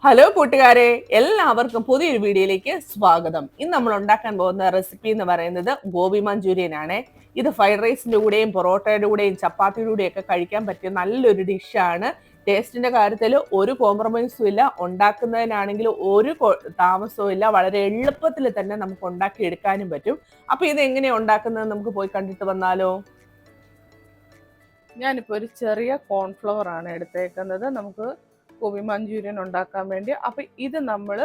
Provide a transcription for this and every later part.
Hello കൂട്ടുകാരെ, എല്ലാവർക്കും പുതിയൊരു വീഡിയോയിലേക്ക് സ്വാഗതം. ഇന്ന് നമ്മൾ ഉണ്ടാക്കാൻ പോകുന്ന റെസിപ്പി എന്ന് പറയുന്നത് ഗോബി മഞ്ചൂരിയൻ ആണ്. ഇത് ഫ്രൈഡ് റൈസിന്റെ കൂടെയും പൊറോട്ടയുടെ കൂടെയും ചപ്പാത്തിയുടെ കൂടെയും ഒക്കെ കഴിക്കാൻ പറ്റിയ നല്ലൊരു ഡിഷാണ്. ടേസ്റ്റിന്റെ കാര്യത്തിൽ ഒരു കോംപ്രമൈസും ഇല്ല. ഉണ്ടാക്കുന്നതിനാണെങ്കിൽ ഒരു താമസവും ഇല്ല. വളരെ എളുപ്പത്തിൽ തന്നെ നമുക്ക് ഉണ്ടാക്കി എടുക്കാനും പറ്റും. അപ്പൊ ഇത് എങ്ങനെയാണ് ഉണ്ടാക്കുന്നത് നമുക്ക് പോയി കണ്ടിട്ട് വന്നാലോ. ഞാനിപ്പോൾ ഒരു ചെറിയ കോൺഫ്ലവർ ആണ് എടുത്തേക്കുന്നത് നമുക്ക് ഗോബി മഞ്ചൂരിയൻ ഉണ്ടാക്കാൻ വേണ്ടി. അപ്പം ഇത് നമ്മൾ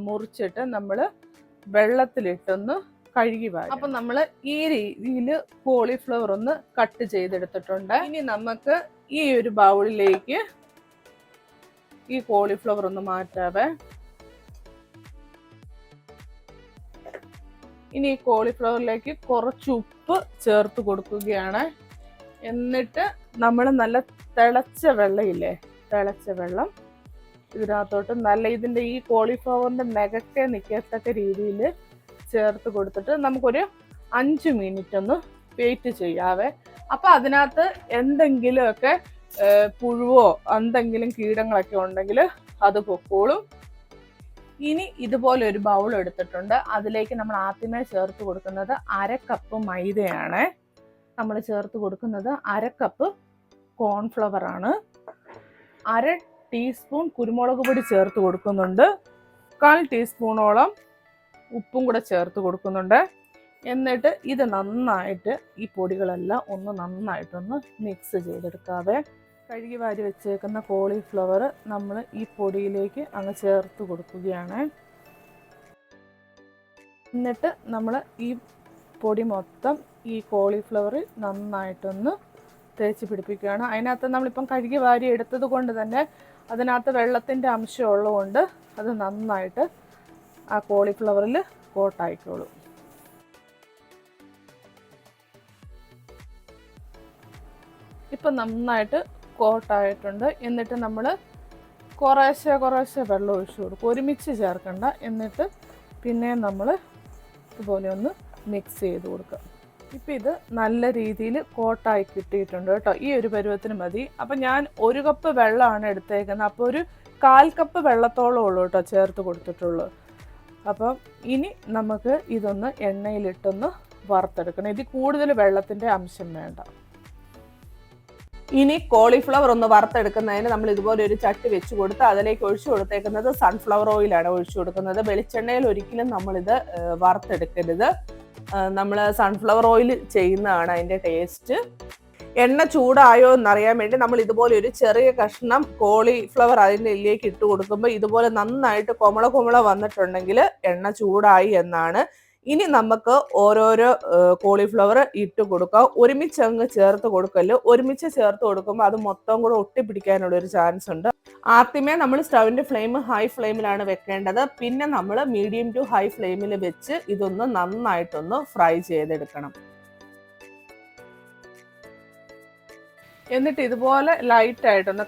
മുറിച്ചിട്ട് നമ്മൾ വെള്ളത്തിലിട്ടൊന്ന് കഴുകി വാരും. അപ്പം നമ്മൾ ഈ രീതിയിൽ കോളിഫ്ലവർ ഒന്ന് കട്ട് ചെയ്തെടുത്തിട്ടുണ്ട്. ഇനി നമുക്ക് ഈ ഒരു ബൗളിലേക്ക് ഈ കോളിഫ്ലവർ ഒന്ന് മാറ്റാവേ. ഇനി ഈ കോളിഫ്ലവറിലേക്ക് കുറച്ച് ഉപ്പ് ചേർത്ത് കൊടുക്കുകയാണ്. എന്നിട്ട് നമ്മൾ നല്ല തിളച്ച വെള്ളമില്ലേ, തിളച്ച വെള്ളം ഇതിനകത്തോട്ട് നല്ല ഇതിൻ്റെ ഈ കോളിഫ്ലവറിൻ്റെ നെകക്കെ നിൽക്കത്തക്ക രീതിയിൽ ചേർത്ത് കൊടുത്തിട്ട് നമുക്കൊരു 5 മിനിറ്റ് ഒന്ന് വെയിറ്റ് ചെയ്യാവേ. അപ്പം അതിനകത്ത് എന്തെങ്കിലുമൊക്കെ പുഴുവോ എന്തെങ്കിലും കീടങ്ങളൊക്കെ ഉണ്ടെങ്കിൽ അത് പൊക്കോളും. ഇനി ഇതുപോലെ ഒരു ബൗൾ എടുത്തിട്ടുണ്ട്. അതിലേക്ക് നമ്മൾ ആദ്യമേ ചേർത്ത് കൊടുക്കുന്നത് 1/2 കപ്പ് മൈദയാണ്. നമ്മൾ ചേർത്ത് കൊടുക്കുന്നത് 1/2 കപ്പ് കോൺഫ്ലവർ ആണ്. 1/2 ടീസ്പൂൺ കുരുമുളക് പൊടി ചേർത്ത് കൊടുക്കുന്നുണ്ട്. 1/4 ടീസ്പൂണോളം ഉപ്പും കൂടെ ചേർത്ത് കൊടുക്കുന്നുണ്ട്. എന്നിട്ട് ഇത് നന്നായിട്ട് ഈ പൊടികളെല്ലാം ഒന്ന് നന്നായിട്ടൊന്ന് മിക്സ് ചെയ്തെടുക്കാവേ. കഴുകി വാരി വെച്ചേക്കുന്ന കോളിഫ്ലവർ നമ്മൾ ഈ പൊടിയിലേക്ക് അങ്ങ് ചേർത്ത് കൊടുക്കുകയാണ്. എന്നിട്ട് നമ്മൾ ഈ പൊടി മൊത്തം ഈ കോളിഫ്ലവർ നന്നായിട്ടൊന്ന് തേച്ച് പിടിപ്പിക്കുകയാണ്. അതിനകത്ത് നമ്മളിപ്പം കഴുകി വാരി എടുത്തത് കൊണ്ട് തന്നെ അതിനകത്ത് വെള്ളത്തിൻ്റെ അംശം ഉള്ളതുകൊണ്ട് അത് നന്നായിട്ട് ആ കോളിഫ്ലവറിൽ കോട്ടായിക്കോളും. ഇപ്പം നന്നായിട്ട് കോട്ടായിട്ടുണ്ട്. എന്നിട്ട് നമ്മൾ കുറേശ്ശെ വെള്ളം ഒഴിച്ചു കൊടുക്കും, ഒരുമിച്ച് ചേർക്കണ്ട. എന്നിട്ട് പിന്നെ നമ്മൾ ഇതുപോലെ ഒന്ന് മിക്സ് ചെയ്ത് കൊടുക്കുക. ഇപ്പം ഇത് നല്ല രീതിയിൽ കോട്ടായി കിട്ടിയിട്ടുണ്ട് കേട്ടോ. ഈ ഒരു പരുവത്തിന് മതി. അപ്പം ഞാൻ 1 കപ്പ് വെള്ളമാണ് എടുത്തേക്കുന്നത്. അപ്പോൾ ഒരു 1/4 കപ്പ് വെള്ളത്തോളം ഉള്ളൂ കേട്ടോ ചേർത്ത് കൊടുത്തിട്ടുള്ളൂ. അപ്പം ഇനി നമുക്ക് ഇതൊന്ന് എണ്ണയിലിട്ടൊന്ന് വറുത്തെടുക്കണം. ഇതിൽ കൂടുതൽ വെള്ളത്തിൻ്റെ അംശം വേണ്ട. ഇനി കോളിഫ്ലവർ ഒന്ന് വറുത്തെടുക്കുന്നതിന് നമ്മൾ ഇതുപോലെ ഒരു ചട്ടി വെച്ച് കൊടുത്ത് അതിലേക്ക് ഒഴിച്ചു കൊടുത്തേക്കുന്നത് സൺഫ്ലവർ ഓയിലാണ് ഒഴിച്ചു കൊടുക്കുന്നത്. വെളിച്ചെണ്ണയിൽ ഒരിക്കലും നമ്മളിത് വറുത്തെടുക്കരുത്. നമ്മൾ സൺഫ്ലവർ ഓയിൽ ചെയ്യുന്നതാണ് അതിൻ്റെ ടേസ്റ്റ്. എണ്ണ ചൂടായോ എന്നറിയാൻ വേണ്ടി നമ്മൾ ഇതുപോലെ ഒരു ചെറിയ കഷ്ണം കോളിഫ്ലവർ അതിൻ്റെ ഇതിലേക്ക് ഇട്ട് കൊടുക്കുമ്പോൾ ഇതുപോലെ നന്നായിട്ട് കൊമള വന്നിട്ടുണ്ടെങ്കിൽ എണ്ണ ചൂടായി എന്നാണ്. ഇനി നമുക്ക് ഓരോരോ കോളിഫ്ലവർ ഇട്ട് കൊടുക്കാം. ഒരുമിച്ച് അങ്ങ് ചേർത്ത് കൊടുക്കല്ലോ. ഒരുമിച്ച് ചേർത്ത് കൊടുക്കുമ്പോൾ അത് മൊത്തം കൂടെ ഒട്ടിപ്പിടിക്കാനുള്ള ഒരു ചാൻസ് ഉണ്ട്. ആദ്യമേ നമ്മൾ സ്റ്റവിൻ്റെ ഫ്ലെയിം ഹൈ ഫ്ലെയിമിലാണ് വെക്കേണ്ടത്. പിന്നെ നമ്മൾ മീഡിയം ടു ഹൈ ഫ്ലെയിമിൽ വെച്ച് ഇതൊന്ന് നന്നായിട്ടൊന്ന് ഫ്രൈ ചെയ്തെടുക്കണം. എന്നിട്ട് ഇതുപോലെ ലൈറ്റായിട്ടൊന്ന്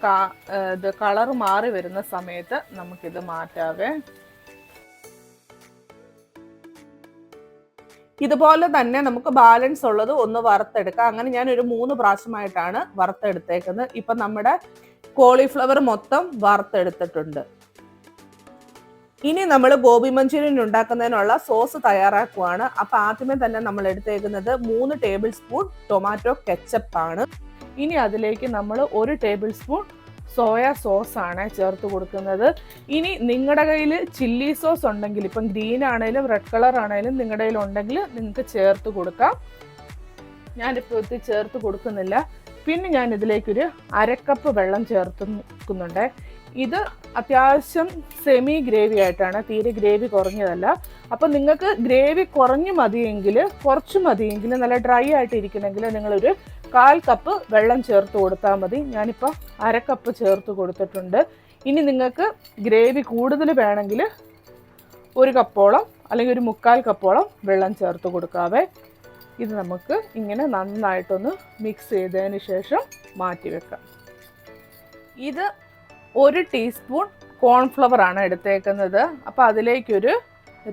ഇത് കളർ മാറി വരുന്ന സമയത്ത് നമുക്കിത് മാറ്റാവേ. ഇതുപോലെ തന്നെ നമുക്ക് ബാലൻസ് ഉള്ളത് ഒന്ന് വറുത്തെടുക്കാം. അങ്ങനെ ഞാൻ ഒരു 3 പ്രാവശ്യമായിട്ടാണ് വറുത്തെടുത്തേക്കുന്നത്. ഇപ്പം നമ്മുടെ കോളിഫ്ലവർ മൊത്തം വറുത്തെടുത്തിട്ടുണ്ട്. ഇനി നമ്മൾ ഗോബി മഞ്ചൂരിയൻ ഉണ്ടാക്കുന്നതിനുള്ള സോസ് തയ്യാറാക്കുവാണ്. അപ്പം ആദ്യമേ തന്നെ നമ്മൾ എടുത്തേക്കുന്നത് 3 ടേബിൾ സ്പൂൺ ടൊമാറ്റോ കെച്ചപ്പ് ആണ്. ഇനി അതിലേക്ക് നമ്മൾ 1 ടേബിൾ സ്പൂൺ സോയ സോസാണ് ചേർത്ത് കൊടുക്കുന്നത്. ഇനി നിങ്ങളുടെ കയ്യിൽ ചില്ലി സോസ് ഉണ്ടെങ്കിൽ, ഇപ്പം ഗ്രീൻ ആണെങ്കിലും റെഡ് കളർ ആണെങ്കിലും നിങ്ങളുടെ കയ്യിൽ ഉണ്ടെങ്കിൽ നിങ്ങൾക്ക് ചേർത്ത് കൊടുക്കാം. ഞാനിപ്പോൾ ഇത് ചേർത്ത് കൊടുക്കുന്നില്ല. പിന്നെ ഞാൻ ഇതിലേക്കൊരു 1/2 കപ്പ് വെള്ളം ചേർത്തുന്നുണ്ട്. ഇത് അത്യാവശ്യം സെമി ഗ്രേവി ആയിട്ടാണ്, തീരെ ഗ്രേവി കുറഞ്ഞതല്ല. അപ്പം നിങ്ങൾക്ക് ഗ്രേവി കുറച്ച് മതിയെങ്കിൽ നല്ല ഡ്രൈ ആയിട്ട് ഇരിക്കണമെങ്കിൽ നിങ്ങളൊരു 1/4 കപ്പ് വെള്ളം ചേർത്ത് കൊടുത്താൽ മതി. ഞാനിപ്പോൾ 1/2 കപ്പ് ചേർത്ത് കൊടുത്തിട്ടുണ്ട്. ഇനി നിങ്ങൾക്ക് ഗ്രേവി കൂടുതൽ വേണമെങ്കിൽ 1 കപ്പോളം അല്ലെങ്കിൽ ഒരു 1/4 കപ്പോളം വെള്ളം ചേർത്ത് കൊടുക്കാവേ. ഇത് നമുക്ക് ഇങ്ങനെ നന്നായിട്ടൊന്ന് മിക്സ് ചെയ്തതിന് ശേഷം മാറ്റി വെക്കാം. ഇത് 1 ടീസ്പൂൺ കോൺഫ്ലവർ ആണ് എടുത്തേക്കുന്നത്. അപ്പോൾ അതിലേക്കൊരു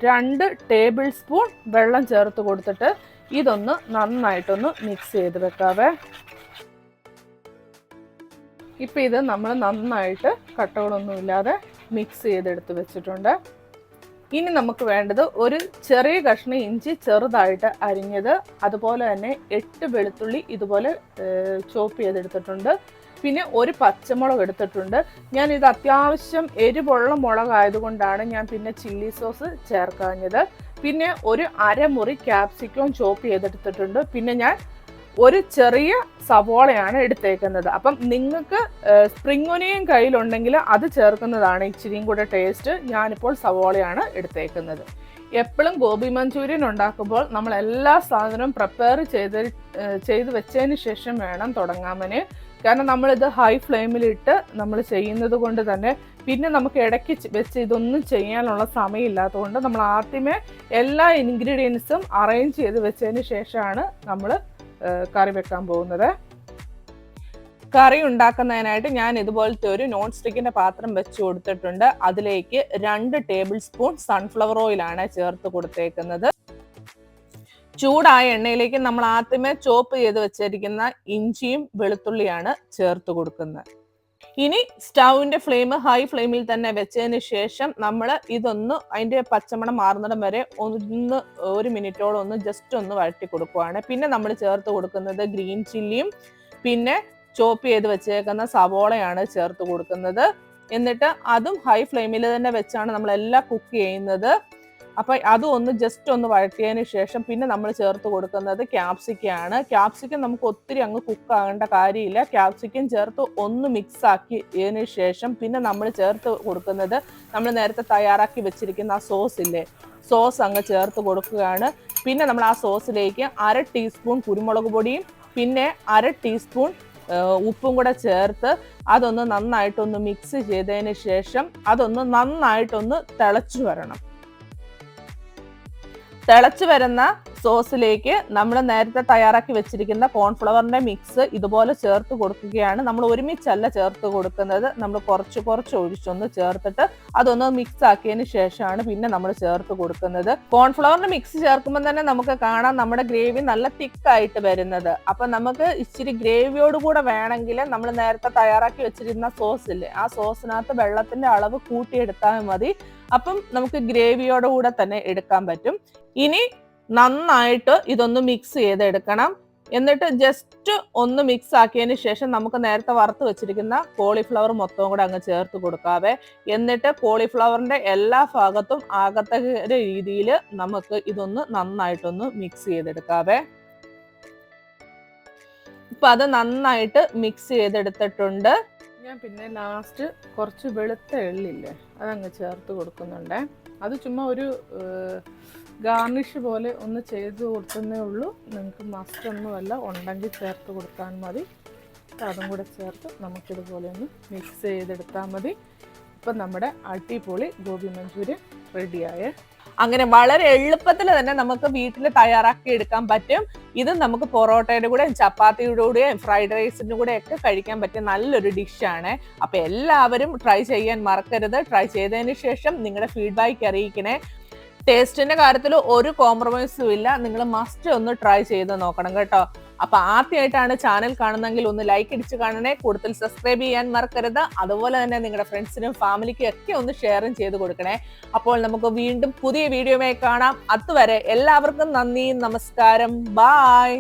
2 ടേബിൾ സ്പൂൺ വെള്ളം ചേർത്ത് കൊടുത്തിട്ട് ഇതൊന്ന് നന്നായിട്ടൊന്ന് മിക്സ് ചെയ്ത് വെക്കാവേ. ഇപ്പം ഇത് നമ്മൾ നന്നായിട്ട് കട്ടകളൊന്നും ഇല്ലാതെ മിക്സ് ചെയ്തെടുത്ത് വെച്ചിട്ടുണ്ട്. ഇനി നമുക്ക് വേണ്ടത് ഒരു ചെറിയ കഷ്ണം ഇഞ്ചി ചെറുതായിട്ട് അരിഞ്ഞത്, അതുപോലെ തന്നെ 8 വെളുത്തുള്ളി ഇതുപോലെ ചോപ്പ് ചെയ്തെടുത്തിട്ടുണ്ട്. പിന്നെ ഒരു പച്ചമുളക് എടുത്തിട്ടുണ്ട്. ഞാൻ ഇത് അത്യാവശ്യം എരിവുള്ള മുളകായതുകൊണ്ടാണ് ഞാൻ പിന്നെ ചില്ലി സോസ് ചേർക്കാഞ്ഞത്. പിന്നെ ഒരു അരമുറി ക്യാപ്സിക്കം ചോപ്പ് ചെയ്തെടുത്തിട്ടുണ്ട്. പിന്നെ ഞാൻ ഒരു ചെറിയ സവോളയാണ് എടുത്തേക്കുന്നത്. അപ്പം നിങ്ങൾക്ക് സ്പ്രിംഗ് ഒനിയൻ കയ്യിലുണ്ടെങ്കിൽ അത് ചേർക്കുന്നതാണ് ഇച്ചിരിയും കൂടെ ടേസ്റ്റ്. ഞാനിപ്പോൾ സവോളയാണ് എടുത്തേക്കുന്നത്. എപ്പോഴും ഗോബി മഞ്ചൂരിയൻ ഉണ്ടാക്കുമ്പോൾ നമ്മൾ എല്ലാ സാധനവും പ്രിപ്പയർ ചെയ്ത് വെച്ചതിന് ശേഷം വേണം തുടങ്ങാമന്. കാരണം നമ്മളിത് ഹൈ ഫ്ലെയിമിലിട്ട് നമ്മൾ ചെയ്യുന്നത് കൊണ്ട് തന്നെ പിന്നെ നമുക്ക് ഇടയ്ക്ക് വെച്ച് ഇതൊന്നും ചെയ്യാനുള്ള സമയമില്ലാത്തതുകൊണ്ട് നമ്മൾ ആദ്യമേ എല്ലാ ഇൻഗ്രീഡിയൻസും അറേഞ്ച് ചെയ്ത് വെച്ചതിന് ശേഷമാണ് നമ്മൾ കറി വെക്കാൻ പോകുന്നത്. കറി ഉണ്ടാക്കുന്നതിനായിട്ട് ഞാൻ ഇതുപോലത്തെ ഒരു നോൺ സ്റ്റിക്കിന്റെ പാത്രം വെച്ച് കൊടുത്തിട്ടുണ്ട്. അതിലേക്ക് 2 ടേബിൾ സ്പൂൺ സൺഫ്ലവർ ഓയിലാണ് ചേർത്ത് കൊടുത്തേക്കുന്നത്. ചൂടായ എണ്ണയിലേക്ക് നമ്മൾ ആദ്യമേ ചോപ്പ് ചെയ്ത് വെച്ചിരിക്കുന്ന ഇഞ്ചിയും വെളുത്തുള്ളിയാണ് ചേർത്ത് കൊടുക്കുന്നത്. ഇനി സ്റ്റൗവിന്റെ ഫ്ലെയിം ഹൈ ഫ്ലെയിമിൽ തന്നെ വെച്ചതിന് ശേഷം നമ്മൾ ഇതൊന്ന് അതിന്റെ പച്ചമണം മാറുന്നിടം വരെ ഒരു മിനിറ്റോളം ഒന്ന് ജസ്റ്റ് ഒന്ന് വഴറ്റി കൊടുക്കുവാണ്. പിന്നെ നമ്മൾ ചേർത്ത് കൊടുക്കുന്നത് ഗ്രീൻ ചില്ലിയും പിന്നെ ചോപ്പ് ചെയ്ത് വെച്ചേക്കുന്ന സവോളയാണ് ചേർത്ത് കൊടുക്കുന്നത്. എന്നിട്ട് അതും ഹൈ ഫ്ലെയിമിൽ തന്നെ വെച്ചാണ് നമ്മളെല്ലാം കുക്ക് ചെയ്യുന്നത്. അപ്പൊ അതും ഒന്ന് ജസ്റ്റ് ഒന്ന് വഴറ്റിയതിന് ശേഷം പിന്നെ നമ്മൾ ചേർത്ത് കൊടുക്കുന്നത് ക്യാപ്സിക്കയാണ്. ക്യാപ്സിക്കം നമുക്ക് ഒത്തിരി അങ്ങ് കുക്ക് ആകേണ്ട കാര്യമില്ല. ക്യാപ്സിക്കം ചേർത്ത് ഒന്ന് മിക്സ് ആക്കിയതിന് ശേഷം പിന്നെ നമ്മൾ ചേർത്ത് കൊടുക്കുന്നത് നമ്മൾ നേരത്തെ തയ്യാറാക്കി വെച്ചിരിക്കുന്ന ആ സോസ് ഇല്ലേ, സോസ് അങ്ങ് ചേർത്ത് കൊടുക്കുകയാണ്. പിന്നെ നമ്മൾ ആ സോസിലേക്ക് 1/2 ടീസ്പൂൺ കുരുമുളക് പൊടിയും പിന്നെ 1/2 ടീസ്പൂൺ ഉപ്പും കൂടെ ചേർത്ത് അതൊന്ന് നന്നായിട്ടൊന്ന് മിക്സ് ചെയ്തതിന് ശേഷം അതൊന്ന് നന്നായിട്ടൊന്ന് തിളച്ചു വരണം. തിളച്ചു വരുന്ന സോസിലേക്ക് നമ്മൾ നേരത്തെ തയ്യാറാക്കി വെച്ചിരിക്കുന്ന കോൺഫ്ലവറിന്റെ മിക്സ് ഇതുപോലെ ചേർത്ത് കൊടുക്കുകയാണ്. നമ്മൾ ഒരുമിച്ചല്ല ചേർത്ത് കൊടുക്കുന്നത്, നമ്മൾ കുറച്ച് ഒഴിച്ചൊന്ന് ചേർത്തിട്ട് അതൊന്ന് മിക്സ് ആക്കിയതിന് ശേഷമാണ് പിന്നെ നമ്മൾ ചേർത്ത് കൊടുക്കുന്നത്. കോൺഫ്ലവറിന്റെ മിക്സ് ചേർക്കുമ്പോൾ തന്നെ നമുക്ക് കാണാം നമ്മുടെ ഗ്രേവി നല്ല തിക്കായിട്ട് വരുന്നത്. അപ്പൊ നമുക്ക് ഇച്ചിരി ഗ്രേവിയോട് കൂടെ വേണമെങ്കിൽ നമ്മൾ നേരത്തെ തയ്യാറാക്കി വെച്ചിരുന്ന സോസ് ഇല്ലേ, ആ സോസിനകത്ത് വെള്ളത്തിന്റെ അളവ് കൂട്ടിയെടുത്താൽ മതി. അപ്പം നമുക്ക് ഗ്രേവിയോട് കൂടെ തന്നെ എടുക്കാൻ പറ്റും. ഇനി നന്നായിട്ട് ഇതൊന്ന് മിക്സ് ചെയ്തെടുക്കണം. എന്നിട്ട് ജസ്റ്റ് ഒന്ന് മിക്സ് ആക്കിയതിന് ശേഷം നമുക്ക് നേരത്തെ വറുത്ത് വെച്ചിരിക്കുന്ന കോളിഫ്ലവർ മൊത്തവും കൂടെ അങ്ങ് ചേർത്ത് കൊടുക്കാവേ. എന്നിട്ട് കോളിഫ്ലവറിന്റെ എല്ലാ ഭാഗത്തും ആകത്തക്ക രീതിയിൽ നമുക്ക് ഇതൊന്ന് നന്നായിട്ടൊന്ന് മിക്സ് ചെയ്തെടുക്കാവേ. ഇപ്പൊ അത് നന്നായിട്ട് മിക്സ് ചെയ്തെടുത്തിട്ടുണ്ട്. ഞാൻ പിന്നെ ലാസ്റ്റ് കുറച്ച് വെളുത്ത എള്ളില്ലേ അതങ്ങ് ചേർത്ത് കൊടുക്കുന്നുണ്ട്. അത് ചുമ്മാ ഒരു ഗാർണിഷ് പോലെ ഒന്ന് ചെയ്ത് കൊടുക്കുന്നേ ഉള്ളൂ. നിങ്ങൾക്ക് മസ്റ്റ് ഒന്നുമല്ല, ഉണ്ടെങ്കിൽ ചേർത്ത് കൊടുത്താൽ മതി. അതും കൂടെ ചേർത്ത് നമുക്കിതുപോലെ ഒന്ന് മിക്സ് ചെയ്തെടുത്താൽ മതി. ഇപ്പം നമ്മുടെ അടിപൊളി ഗോബി മഞ്ചൂരിയൻ റെഡിയായേ. അങ്ങനെ വളരെ എളുപ്പത്തിൽ തന്നെ നമുക്ക് വീട്ടിൽ തയ്യാറാക്കി എടുക്കാൻ പറ്റും. ഇത് നമുക്ക് പൊറോട്ടയുടെ കൂടെ ചപ്പാത്തിയുടെ കൂടെയും ഫ്രൈഡ് റൈസിന്റെ കൂടെ ഒക്കെ കഴിക്കാൻ പറ്റിയ നല്ലൊരു ഡിഷാണ്. അപ്പൊ എല്ലാവരും ട്രൈ ചെയ്യാൻ മറക്കരുത്. ട്രൈ ചെയ്തതിന് ശേഷം നിങ്ങളുടെ ഫീഡ്ബാക്ക് അറിയിക്കണേ. ടേസ്റ്റിന്റെ കാര്യത്തിൽ ഒരു കോംപ്രമൈസും ഇല്ല. നിങ്ങൾ മസ്റ്റ് ഒന്ന് ട്രൈ ചെയ്ത് നോക്കണം കേട്ടോ. അപ്പൊ ആദ്യമായിട്ടാണ് ചാനൽ കാണുന്നെങ്കിൽ ഒന്ന് ലൈക്ക് അടിച്ച് കാണണേ. കൂടുതൽ സബ്സ്ക്രൈബ് ചെയ്യാൻ മറക്കരുത്. അതുപോലെ തന്നെ നിങ്ങളുടെ ഫ്രണ്ട്സിനും ഫാമിലിക്കും ഒക്കെ ഒന്ന് ഷെയറും ചെയ്ത് കൊടുക്കണേ. അപ്പോൾ നമുക്ക് വീണ്ടും പുതിയ വീഡിയോയുമായി കാണാം. അതുവരെ എല്ലാവർക്കും നന്ദി, നമസ്കാരം, ബൈ.